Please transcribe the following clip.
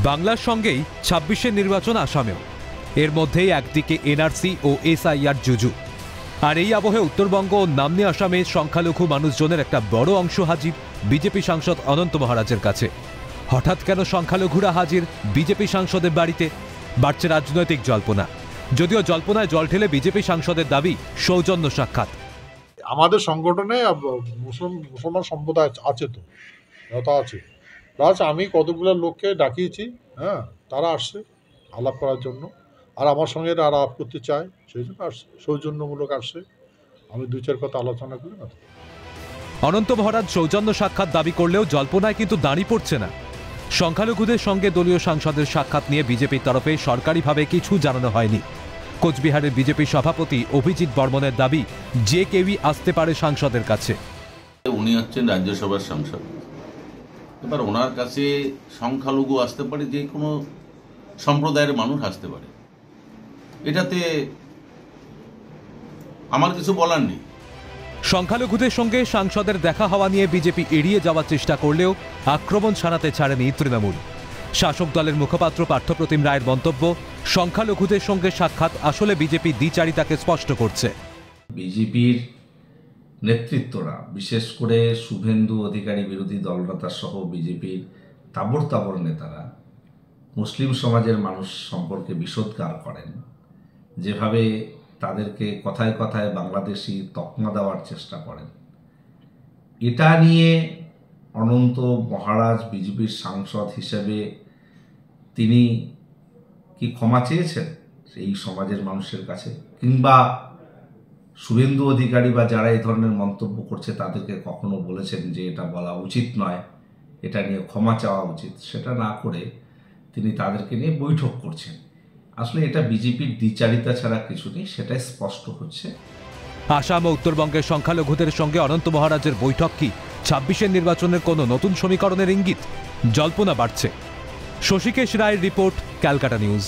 বাংলার সঙ্গেই ২৬-এর নির্বাচন আসামেও। এর মধ্যেই একদিকে এনআরসি ও এসআইআর জুজু, আর এই আবহে উত্তরবঙ্গ ও নামনি আসামে সংখ্যালঘু মানুষজনের একটা বড় অংশ হাজির বিজেপি সাংসদ অনন্ত মহারাজের কাছে। হঠাৎ কেন সংখ্যালঘুরা হাজির বিজেপি সাংসদের বাড়িতে? বাড়ছে রাজনৈতিক জল্পনা। যদিও জল্পনায় জল ঢেলে বিজেপি সাংসদের দাবি সৌজন্য সাক্ষাৎ। আমাদের সংগঠনে মুসলমান সম্প্রদায় আছে, তো কথা আছে, প্লাস আমি কতগুলো লোককে ডাকিয়েছি, হ্যাঁ, তারা আসছে আলাপ করার জন্য, আর আমার সঙ্গে আলাপ করতে চায়, সেই জন্য আসছে, সৌজন্যমূলক আসছে। আমি ২-৪ কথা আলোচনা করি না। অনন্ত মহারাজ সৌজন্য সাক্ষাৎ দাবি করলেও জল্পনায় কিন্তু দাঁড়িয়ে পড়ছে না। সংখ্যালঘুদের সঙ্গে দলীয় সাংসদের সাক্ষাৎ নিয়ে বিজেপির তরফে সরকারিভাবে কিছু জানানো হয়নি। কোচবিহারের বিজেপি সভাপতি অভিজিৎ বর্মনের দাবি, যে কেউই আসতে পারে সাংসদের কাছে। উনি হচ্ছেন রাজ্যসভার সাংসদ, এবার ওনার কাছে সংখ্যালঘু আসতে পারে, যে কোনো সম্প্রদায়ের মানুষ আসতে পারে, এটাতে আমার কিছু বলার নেই। সংখ্যালঘুদের সঙ্গে সাংসদের দেখা হওয়া নিয়ে বিজেপি এড়িয়ে যাওয়ার চেষ্টা করলেও আক্রমণ শানাতে ছাড়েনি তৃণমূল। শাসক দলের মুখপাত্র পার্থপ্রতিম রায়ের মন্তব্য, সংখ্যালঘুদের সঙ্গে সাক্ষাৎ আসলে বিজেপি দ্বিচারিতাকে স্পষ্ট করছে। বিজেপির নেতৃত্বরা, বিশেষ করে শুভেন্দু অধিকারী বিরোধী দলনেতা সহ বিজেপির তাবড় তাবড় নেতারা মুসলিম সমাজের মানুষ সম্পর্কে বিষোদ্গার করেন, যেভাবে তাদেরকে কথায় কথায় বাংলাদেশি তকমা দেওয়ার চেষ্টা করেন, এটা নিয়ে অনন্ত মহারাজ বিজেপির সাংসদ হিসেবে তিনি কি ক্ষমা চেয়েছেন এই সমাজের মানুষের কাছে? কিংবা শুভেন্দু অধিকারী বা যারা এই ধরনের মন্তব্য করছে তাদেরকে কখনো বলেছেন যে এটা বলা উচিত নয়, এটা নিয়ে ক্ষমা চাওয়া উচিত? সেটা না করে তিনি তাদেরকে নিয়ে বৈঠক করছেন। আসলে এটা বিজেপির দ্বিচারিতা ছাড়া কিছু নেই, সেটাই স্পষ্ট হচ্ছে। আসাম ও উত্তরবঙ্গের সংখ্যালঘুদের সঙ্গে অনন্ত মহারাজের বৈঠক কি ২৬-এর নির্বাচনের কোনো নতুন সমীকরণের ইঙ্গিত? জল্পনা বাড়ছে। শশীকেশ রায়ের রিপোর্ট, ক্যালকাটা নিউজ।